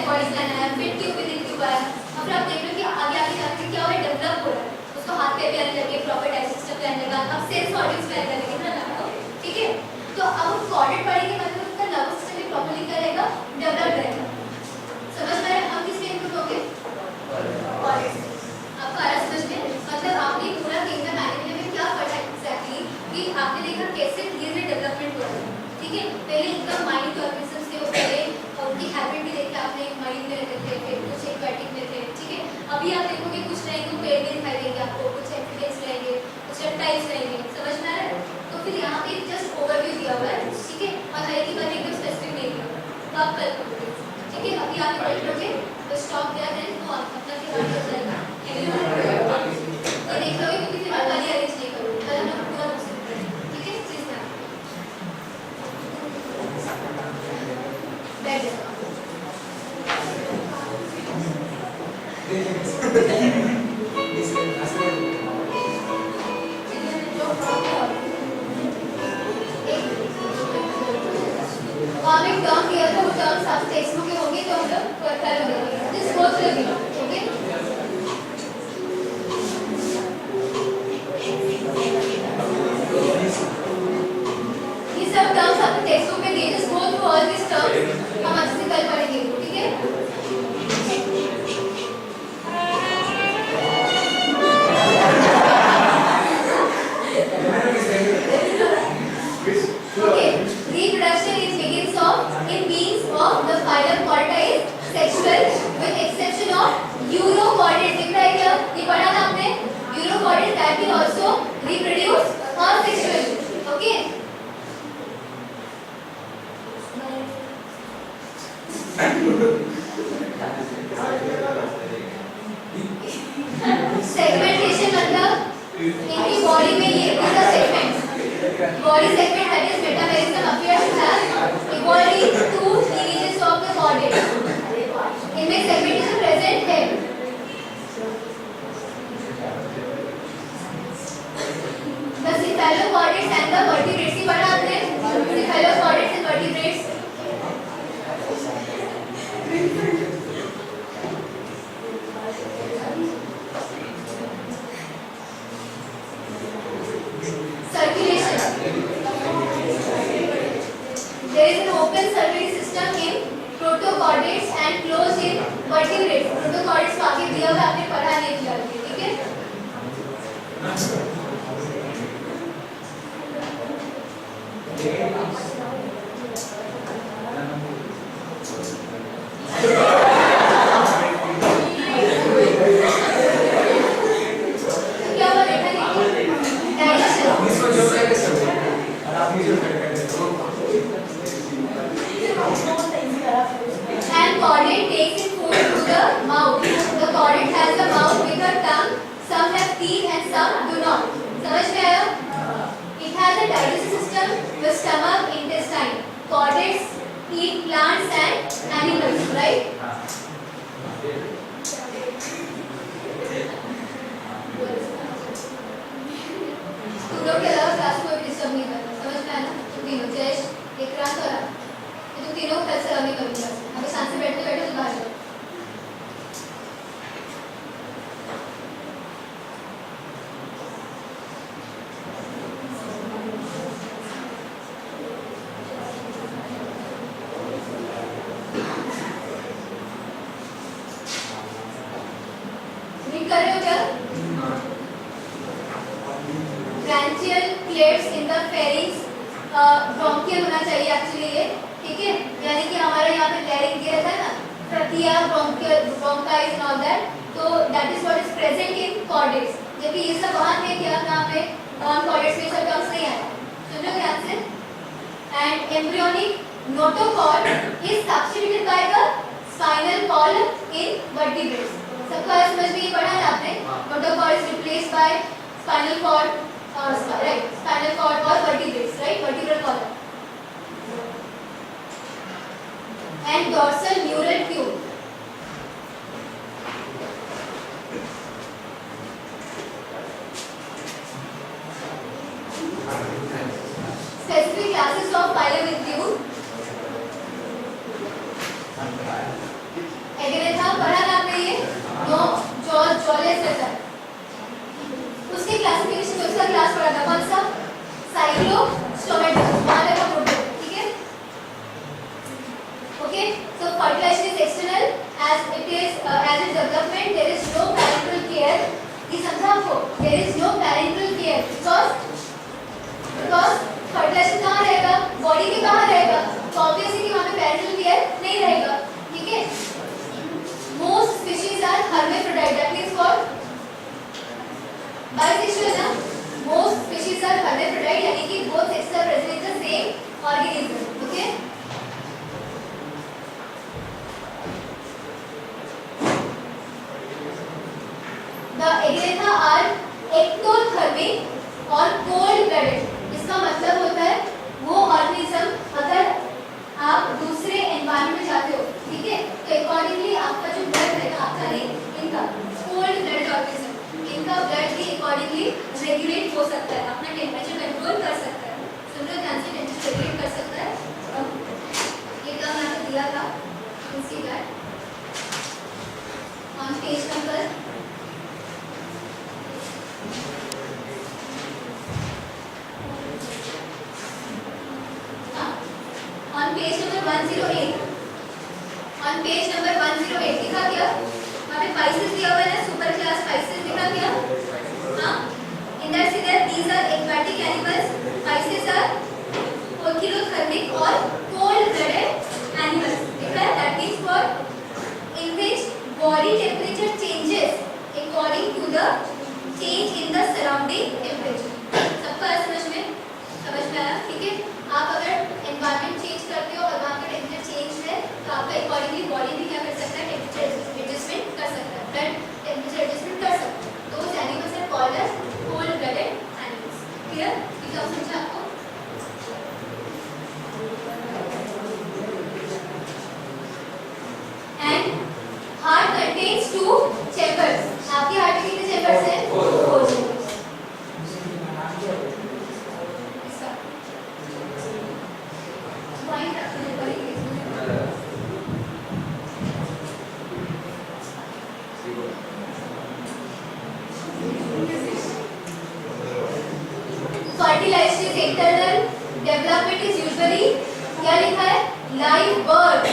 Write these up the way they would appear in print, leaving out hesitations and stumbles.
Body plan आया, फिर tube with in tube आया। अब फिर आप देख लो कि आगे आगे जाके क्या हो रहा है, डेवलप हो रहा है, उसको हाथ पे भी आने लगे, प्रॉपर डाइजेस्ट सिस्टम पे आने लगा, अब सेल्स मॉड्यूल्स पे आने लगे ना आपको, ठीक है। तो अब हम कॉर्डेट पढ़ेंगे मतलब उसका नर्वस सिस्टम भी प्रॉपर्ली क्या रहेगा, डेवलप रहेगा। समझ में हम किस पे इनपुट होंगे, कॉर्डेट। आपको आ रहा समझ में, मतलब आपने पूरा किंगडम एनिमल में क्या पढ़ा एग्जैक्टली कि आपने देखा कैसे धीरे धीरे डेवलपमेंट हो रहा है, ठीक है। पहले इनका माइंड ऑर्गेनिजम्स थे, वो पहले उनकी हैबिट भी देखा आपने, माइंड में रहते थे, फिर कुछ एक्वाटिक में थे, ठीक है। अभी आप देखोगे कुछ रहेंगे पेड़ में दिखाई देंगे आपको, कुछ एम्फीबियंस रहेंगे, कुछ रेप्टाइल्स रहेंगे, समझ में आ रहा है। तो फिर यहाँ पे जस्ट ओवरव्यू दिया हुआ है, ठीक है, और हर एक बार एकदम स्पेसिफिक नहीं दिया, तो आप कल पढ़ोगे, ठीक है। अभी आप पढ़ लोगे तो स्टॉप दिया दें तो अपना फिर आगे हो जाएगा, ये देख लोगे क्योंकि फिर मैं कल ही अरेंज नहीं करूँगी, कल हम लोग पूरा दूसरे पढ़ेंगे, ठीक है। चीज़ में बैठ जाओ। एक टर्म दिया था, वो टर्म्स आप टेक्स्ट बुक के होंगे तो हम लोग कर लेंगे, this go through it, okay. ये सब टर्म्स आपको टेक्स्ट बुक में दिए, this go through all this terms, हम अच्छे से कल पढ़ेंगे, ठीक है। Okay, reproduction is begins of in means of the phylum Chordata is sexual with exception of Urochordates. दिख रहा है क्या? ये पढ़ा था आपने? Urochordates that will also reproduce asexually. Okay. Segmentation मतलब इनकी बॉडी में ये पूरा segment, body segment that is metamerism appears to have equally two lineages of the chordate. इनमें segmentation present है। The cephalochordates and the vertebrates की पढ़ा आपने? Cephalochordates and vertebrates। Circulation. There is an open circulatory system in protochordates and closed in vertebrates. Protochordates को आगे दिया हुआ आपने पढ़ा नहीं किया, ठीक है। क्या हुआ देखा नहीं? Digestion. And chordate takes its food through the mouth. The chordate has a mouth with a tongue. Some have teeth and some do not. समझ में आया? It has a digestive system with stomach, intestine. Chordates eat plants and animals, right? तुम लोग के अलावा class को disturb नहीं करना, समझ में आया? तुम तीनों जयेश, विक्रांत और आप, तुम तीनों को कल से नहीं करूँगा। अभी शांत से बैठते बैठे तो बाहर जाओ। रीड कर रहे हो क्या? Branchial plates in the pharynx, bronchial होना चाहिए एक्चुअली ये, ठीक है। यानी कि हमारे यहाँ पे लैरिंग दिया था ना, trachea, bronchial, bronchi and all that, तो that is what is present in chordates. जबकि ये सब वहाँ थे क्या कहाँ पे, कॉर्डेट्स में सब टर्म्स नहीं आया, सुन लो ध्यान से। And embryonic notochord is substituted by the spinal column in vertebrates. सबको आज समझ में ये पढ़ा है आपने? notochord is replaced by spinal cord, right? Spinal cord or vertebrates, right? Vertebral column. And dorsal neural tube. Specific classes of phylum include ये समझा आपको? There is no parental care because fertilisation कहाँ रहेगा? बॉडी के बाहर रहेगा, तो obviously वहाँ पे पैरेंटल केयर नहीं रहेगा, ठीक है? Most species are hermaphrodite, that means what? Bisexual ना? Most species are hermaphrodite, यानी कि both sexes are present in the same organism, okay? The Agnatha are ectothermic और cold blooded. इसका मतलब होता है वो ऑर्गेनिज्म अगर आप दूसरे एनवायरनमेंट में जाते हो, ठीक है, तो अकॉर्डिंगली आपका जो ब्लड रहेगा, आपका नहीं, इनका कोल्ड ब्लड ऑर्गेनिज्म, इनका ब्लड भी अकॉर्डिंगली रेगुलेट हो सकता है, अपना टेम्परेचर कंट्रोल कर सकता है। सुन लो ध्यान से, टेम्परेचर रेगुलेट कर सकता है। ये टर्म मैंने दिया था, see that on page number on page number 108 लिखा क्या? वहाँ पे स्पाइसेस दिया हुआ है ना, सुपर क्लास स्पाइसेस लिखा क्या? हाँ, in that see that these are aquatic animals, spices are poikilothermic और cold blooded animals, लिखा है? That means what? In which body temperature changes according to the change in the surrounding temperature. सबको ऐसा समझ में आया? ठीक है, आप अगर एनवायरनमेंट चेंज करते हो और वहाँ का टेम्परेचर चेंज है, तो आपका अकॉर्डिंगली बॉडी भी क्या कर सकता है? टेम्परेचर एडजस्टमेंट कर सकता है, ब्लड टेम्परेचर एडजस्टमेंट कर सकता है। तो उस animals are called as cold blooded animals. Clear? ठीक है, समझा आपको? And heart contains 2 chambers. आपके हार्ट में कितने चैम्बर्स हैं? 4 chambers. Fertilization is internal, development is usually क्या लिखा है? Live birth,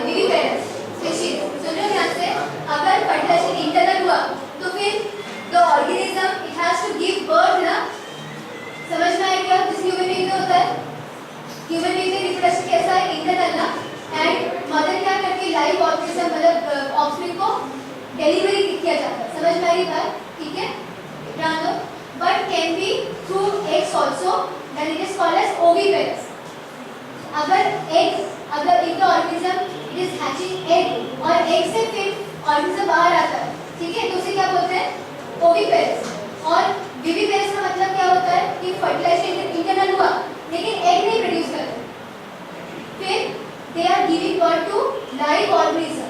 viviparous species. सुन लो ध्यान से, अगर fertilization internal हुआ, तो फिर the organism it has to give birth ना, समझ में आया क्या? जिस ह्यूमन बीइंग में होता है, ह्यूमन बीइंग में रिप्रोडक्शन कैसा है? इंटरनल ना, एंड मदर क्या करती है? लाइव ऑर्गेनिज्म मतलब ऑफस्प्रिंग को डिलीवरी किया जाता है। समझ में आई बात? ठीक है, ध्यान दो। But can be through eggs also, then it is called as oviparous. अगर if the organism it is hatching egg और एग से फिर ऑर्गेनिज्म बाहर आता है, ठीक है, तो उसे क्या बोलते हैं? ओविपेरस। और विविपेरस का मतलब क्या होता है? कि फर्टिलाइजेशन इंटरनल हुआ लेकिन एग नहीं प्रोड्यूस कर रहे, फिर they are giving birth to live organism.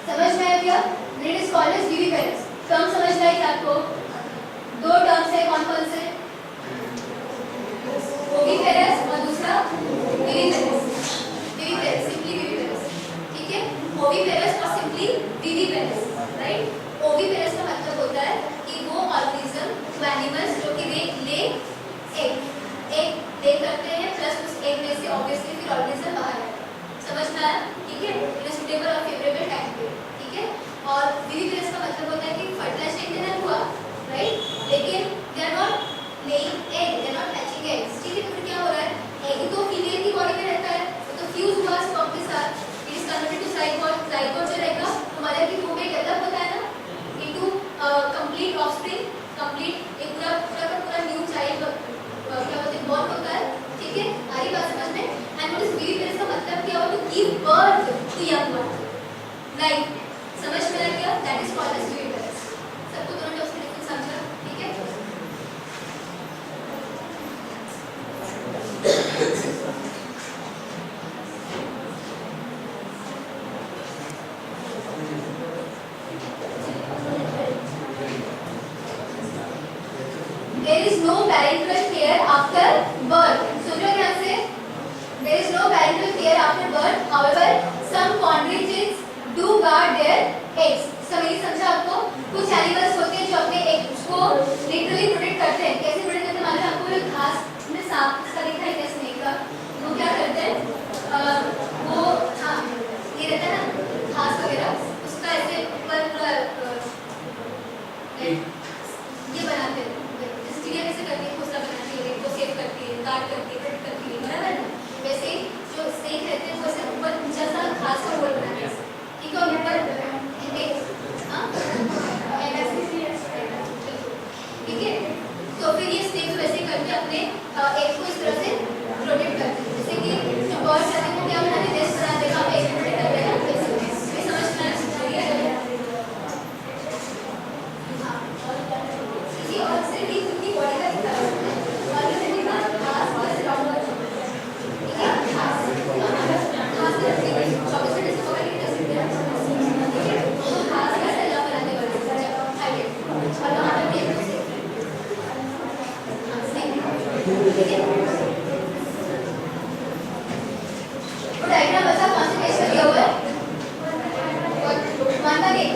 समझ में आया क्या? It is called as viviparous. Term समझ में आई आपको? दो टर्म्स है, कौन कौन से? ओविपेरस और दूसरा विविपेरस। विविपेरस, सिंपली विविपेरस, ठीक है? ओविपेरस और सिंपली विविपेरस, राइट? ओविपेरस का मतलब होता है कि वो ऑर्गेनिज्म, वो एनिमल्स जो कि वे ले एग करते हैं, प्लस उस एग में से ऑब्वियसली फिर ऑर्गेनिज्म बाहर आएगा। समझ में आया? ठीक है, इन सुटेबल और फेवरेबल टाइम पे, ठीक है? और विविपेरस का मतलब होता है कि फर्टिलाइजेशन इंटरनल हुआ, राइट, लेकिन they are not laying egg, they are not hatching eggs, ठीक है? तो फिर क्या हो रहा है? एग तो फीमेल की बॉडी में रहता है, तो फ्यूज हुआ स्पर्म के साथ, it is converted to zygote. Zygote जो रहेगा वो मदर की वूम्ब में डेवलप होता है ना इनटू कंप्लीट ऑफस्प्रिंग, कंप्लीट एक पूरा न्यू चाइल्ड क्या बोलते हैं, बॉर्न होता है, ठीक है? सारी बात समझ में? एंड व्हाट इज विविपेरस का मतलब क्या हुआ? To give birth to young one, right? समझ में आया क्या? That is called as viviparous. सबको दोनों टर्म्स में डिफरेंस समझा? ठीक है? There is no parental care after birth. सुन लो ध्यान से, there is no parental care after birth. However, some chondrichthyes do guard their eggs. समझा आपको? कुछ एनिमल्स होते हैं जो अपने एग्स को लिटरली प्रोटेक्ट करते हैं। कैसे प्रोटेक्ट करते हैं? मालूम है आपको? घास में सांप इसका देखा है क्या? स्नेक का वो क्या करते हैं? वो हाँ, ये रहता है ना घास वगैरह, उसका ऐसे ऊपर पूरा है। वो डायग्राम बता कौन से पेज पे दिया हुआ है? 118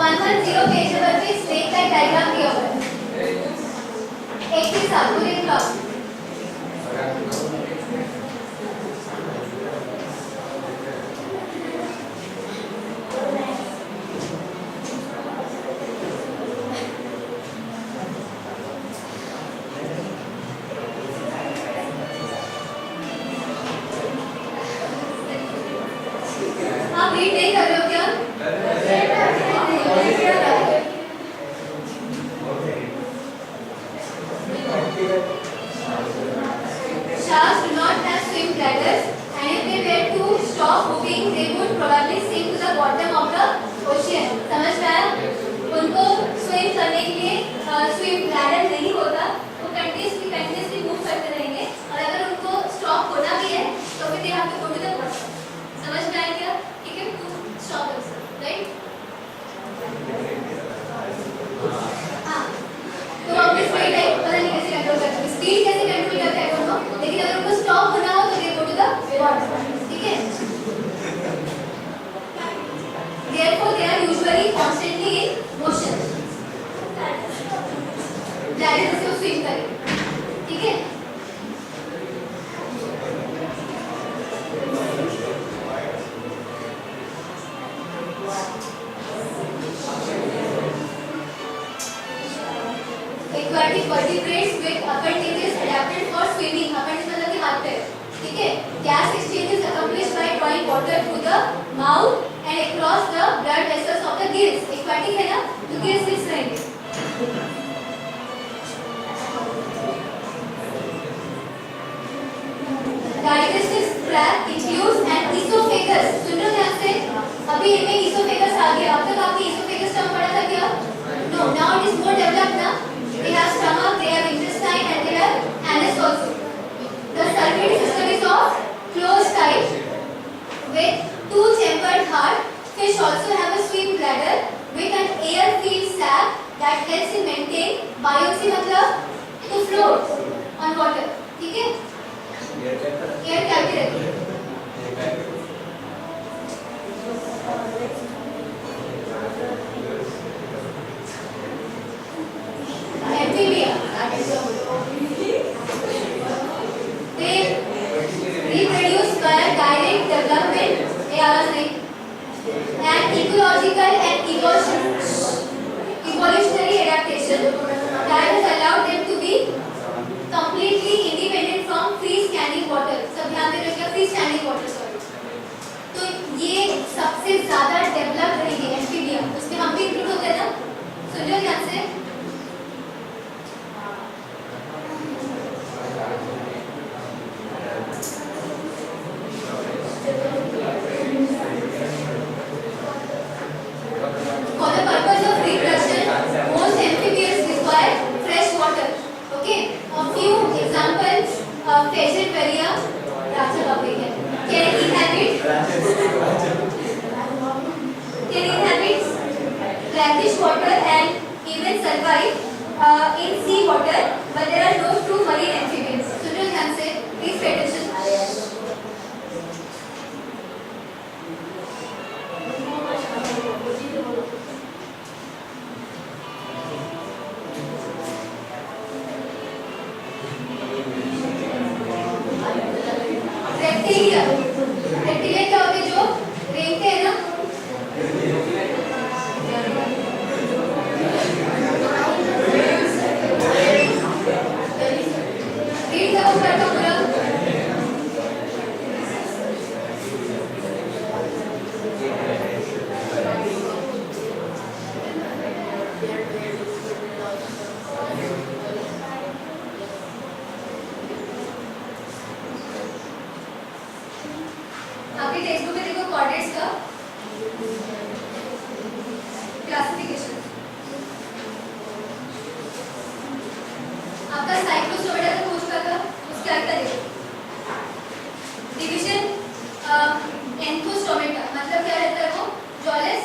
110 पेज नंबर पे स्नेक का डायग्राम दिया हुआ है। एक के साथ पूरे क्लास आप रीड नहीं कर रहे हो क्या? Sharks do not have swim bladders, and if they were to stop moving, they would probably sink to the bottom of the ocean. समझ में आया? उनको swim करने के लिए swim bladder नहीं होता, वो continuously move करते रहेंगे, और अगर उनको stop होना भी है, तो फिर they have to go to the bottom. समझ में आया क्या? ठीक है, to stop themselves, right? हाँ, तो अपनी स्पीड है, पता नहीं कैसे कंट्रोल करते हैं, स्पीड कैसे कंट्रोल करते हैं उनको, लेकिन अगर उनको स्टॉप होना हो तो दे गो टू द बॉटम, ठीक है? Therefore, they are usually constantly in motion. That is जिससे वो swim करें, ठीक है? Aquatic vertebrates with appendages adapted for swimming. Appendage मतलब कि हाथ पैर, ठीक है? Gas exchange is accomplished by drawing water through the mouth and across the blood vessels of the gills. Aquatic है ना, तो gills किस रहेंगे? Digestive tract includes an esophagus. सुन लो ध्यान से, अभी इनमें esophagus आ गया, अब तक आपने esophagus टर्म पढ़ा था क्या? No, now it is more developed ना. They have stomach, they have intestine, and they have anus also. The circulatory system is of closed type with two-chambered heart. Fish also have a swim bladder with an air-filled sac that helps in maintain buoyancy मतलब to float on water, ठीक है? Air cavity रहती है। Amphibia. They reproduce by direct development, and ecological and evolutionary adaptation that has allowed them to be completely independent from free standing water. सब ध्यान में रखिएगा, free standing water sorry. तो ये सबसे ज़्यादा डेवलप रहेंगे एम्फीबिया, उसमें हम भी इंक्लूड होते हैं ना? सुन लो ध्यान से। For the purpose of reproduction, most amphibians require fresh water. Okay, a few examples: pheasant varia, can inhabit brackish water and even survive in sea water, but there are no true marine amphibians. सुनो ध्यान से, please pay attention. Reptilia क्या होते हैं जो रेंगते हैं ना? रीड करो पूरा का पूरा। आपके टेक्स्ट बुक में देखो कोऑर्डिनेट्स का क्लासिफिकेशन। आपका साइक्लोस्टोमेटा तक हो चुका था, उसके आगे देखो डिवीजन एंथोस्टोमेटा मतलब क्या रहता है वो? जॉलेस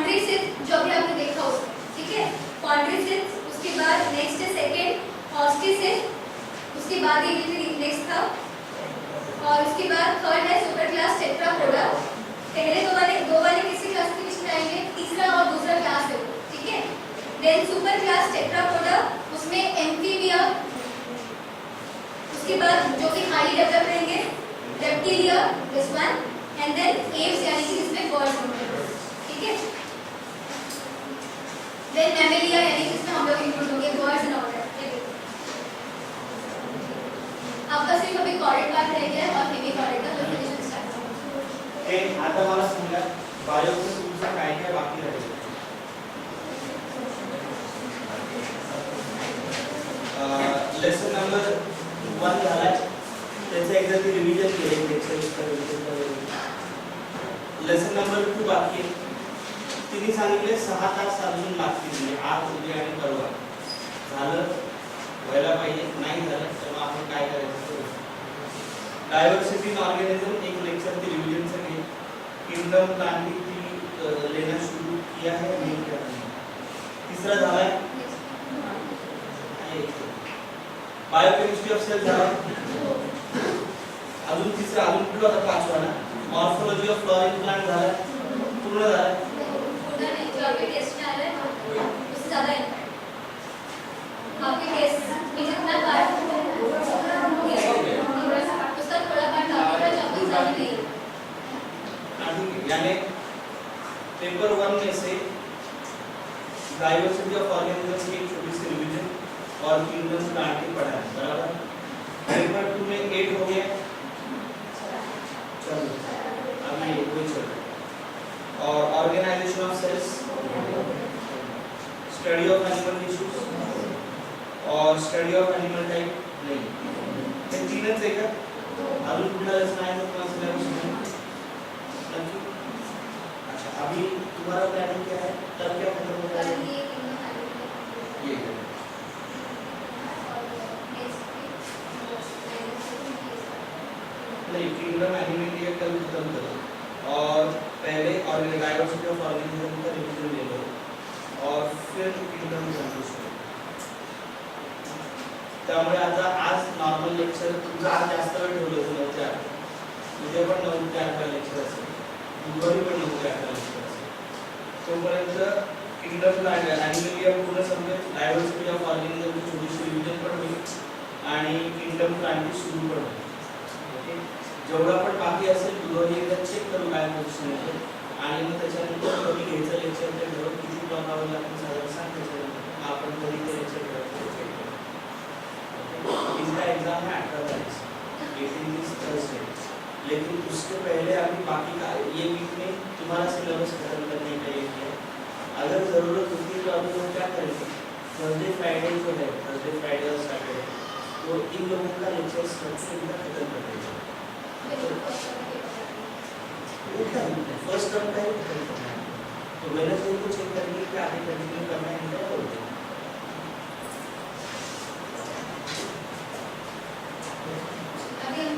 क्वाड्रिसेप्स जो भी आपने देखा हो, ठीक है, क्वाड्रिसेप्स, उसके बाद नेक्स्ट है सेकंड ऑस्टिसेप्स, उसके बाद ये नेक्स्ट था, और उसके बाद थर्ड है सुपर क्लास टेट्रापोडा। पहले दो वाले किसी क्लासिफिकेशन आएंगे, तीसरा और दूसरा क्लास है, ठीक है। देन सुपर क्लास टेट्रापोडा, उसमें एम्फीबिया, उसके बाद जो कि हाईली डेवलप रहेंगे, reptilia, this one, and then aves यानी कि जिसमें बर्ड्स होंगे, ठीक है। देन मैमेलिया यानी कि जिसमें हम लोग इंक्लूड होंगे, बर्ड्स एंड ऑल दैट, ठीक है। आपका सिर्फ अभी कॉर्डेट पार्ट रह गया और हेमी कॉर्डेट का डेफिनेशन स्टार्ट करेंगे। आता मला सांगा बायोचं तुमचं काय काय बाकी राहील? लेसन नंबर 1 झाला, त्याचं एकदा ते रिव्हिजन केले, लेक्चरचं रिव्हिजन. लेसन नंबर 2 बाकी आहे. तिने सांगितले 6 तास अजून लागतील, म्हणजे आज उद्या आणि परवा झालं व्हायला पाहिजे, नाही झालं तर मग आपण काय करायचं. डायव्हर्सिटी इन ऑर्गेनिज्म एक लेक्चर ते रिव्हिजनचं घे. किंगडम प्लांटिंग की लेना शुरू किया है नहीं किया. तीसरा झाला आहे बायोकेमिस्ट्री ऑफ सेल झाला. अजून तिसरा, अजून कुठला होता? पाचवा ना, मॉर्फोलॉजी ऑफ फ्लोरिंग प्लांट झाला, पूर्ण झाला. पूर्ण नहीं, जो आपके टेस्ट में आ रहा है उससे ज़्यादा है आपके टेस्ट में जितना पार्ट उसका थोड़ा पार्ट आपका जो आपको एग्जाम में नहीं है. यानी पेपर 1 में से डाइवर्सिटी ऑफ ऑर्गेनिजम्स की एक छोटी सी रिवीजन और किंगडम्स प्लांटिंग पढ़ा है, बराबर. पेपर 2 में 8 हो गया, चलो अभी ये कोई चल. और organisation of cells, study of animal tissues और स्टडी ऑफ एनिमल टाइप नहीं, ये तीनच आहे का? अजून कुठला लेसन आहे तो तुम्हाला सिलेबस? अच्छा, अभी तुम्हारा प्लानिंग क्या है? तब क्या खत्म हो कल जाएगा? ये नहीं, किंगडम एनिमल कल खत्म करो और पहले डाइवर्सिटी ऑफ ऑर्गेनिज्म का रिवीजन ले लो और फिर किंगडम कंट्रोल. त्यामुळे आता आज नॉर्मल लेक्चर तुझं आज जास्त वेळ ठेवलं होतं 9 ते 8, उद्या पण 9 ते 8 लेक्चर असेल, बुधवारी पण 9 ते 8 लेक्चर असेल. तोपर्यंत किंगडम प्लांट एनिमलिया पूर्ण समजेल, डायव्हर्सिटी ऑफ ऑर्गेनिझमची छोटीशी रिव्हिजन पण होईल आणि किंगडम प्लांट सुरू पण होईल. ओके, जेवढा पण बाकी असेल बुधवारी एकदा चेक करू काय पोझिशन आहे आणि मग त्याच्यानंतर कधी घ्यायचं लेक्चर ते ठरवून किती ब्लॉक लावायला लागतील साधारण सांगायचं, आपण कधी ते लेक्चर ठरवतो. इसका एग्जाम है 18 तारीख से, 18 इज थर्सडे, लेकिन उसके पहले अभी बाकी का ये वीक में तुम्हारा सिलेबस खत्म करने का एक है. अगर ज़रूरत होती तो अभी हम क्या करेंगे, थर्सडे फ्राइडे जो है, थर्सडे फ्राइडे और सैटरडे, तो इन लोगों का लेक्चर सबसे इनका खत्म कर देंगे. फर्स्ट टर्म का ही खत्म करना है, तो वेडनेसडे को चेक करेंगे कि आगे कंटिन्यू करना है इनका बोलते हैं. अभी हम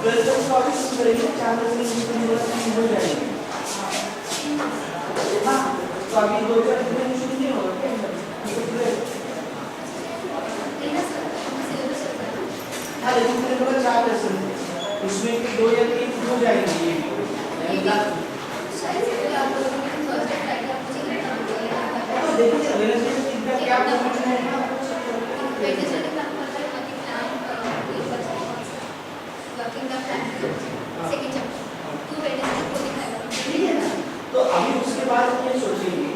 12 तक तो अभी शुरू करेंगे, 4 बजे हो जाएंगे। हाँ, तो अभी 2-4 दिन शुरू नहीं होगा क्या? हाँ, लेकिन मेरे को 4 लेसन थे, उसमें भी 2 या 3 हो जाएंगे ये भी। तो देखिए वेडनेसडे से इनका क्या कंपटीशन है? ठीक है ना? तो अभी उसके बाद हम ये सोचेंगे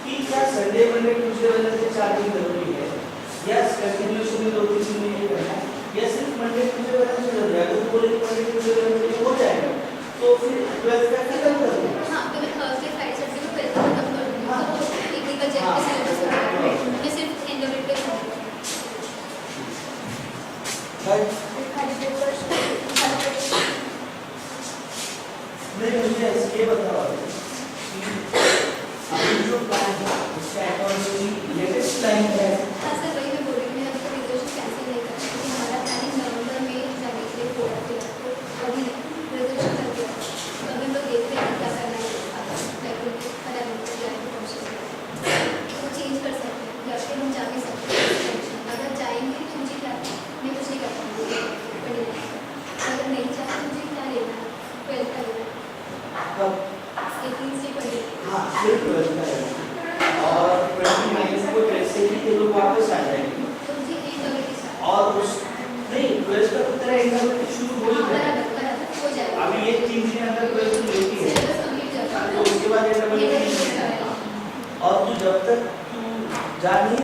कि क्या संडे मंडे ट्यूसडे वेडनेसडे 4 दिन जरूरी है, या कंटिन्यूअसली 2-3 दिन में ये करना है, या सिर्फ मंडे ट्यूसडे वेडनेसडे जरूरी है? अगर बोले कि मंडे ट्यूसडे वेडनेसडे हो जाएगा तो फिर 12 का खत्म कर दो। हाँ, तो मैं थर्सडे फ्राइडे सैटरडे को पहले खत्म कर दूंगी। तो एक वीक का जल्दी सिलेबस हो जाएगा। मैं सिर्फ एंड ऑफ इट पे नहीं, मुझे ये बताओ अभी जो प्लान है उसका अकॉर्डिंगली लेटेस्ट प्लान है। हाँ सर, वही मैं बोल रही हूँ, मैं अभी तो रिजर्वेशन कैंसिल नहीं कर सकती। हमारा प्लानिंग नवंबर में जाने के लिए हो रहा है, तो अभी रिजर्वेशन कर दिया। तो अभी हम लोग देखते हैं क्या करना है। तो चेंज कर सकते हैं या फिर हम जा भी सकते हैं। अगर जाएंगे तो मुझे क्या, मैं कुछ नहीं कर पाऊँगी, अगर नहीं चाहे तो मुझे क्या लेना है, 12 का लेना है। कब? 18 से 20। हाँ, फिर 12 का लेना है। और 29 को जैसे ही ये लोग वापस आ जाएंगे तो मुझे एक अगर के साथ और उस नहीं 12 का तो तेरा एग्जाम शुरू हो ही जाएगा। हो जाएगा। अभी ये 3 दिन अंदर 12 लेती है सिलेबस कंप्लीट कर तो उसके बाद ये डबल और तू जब तक तू जा नहीं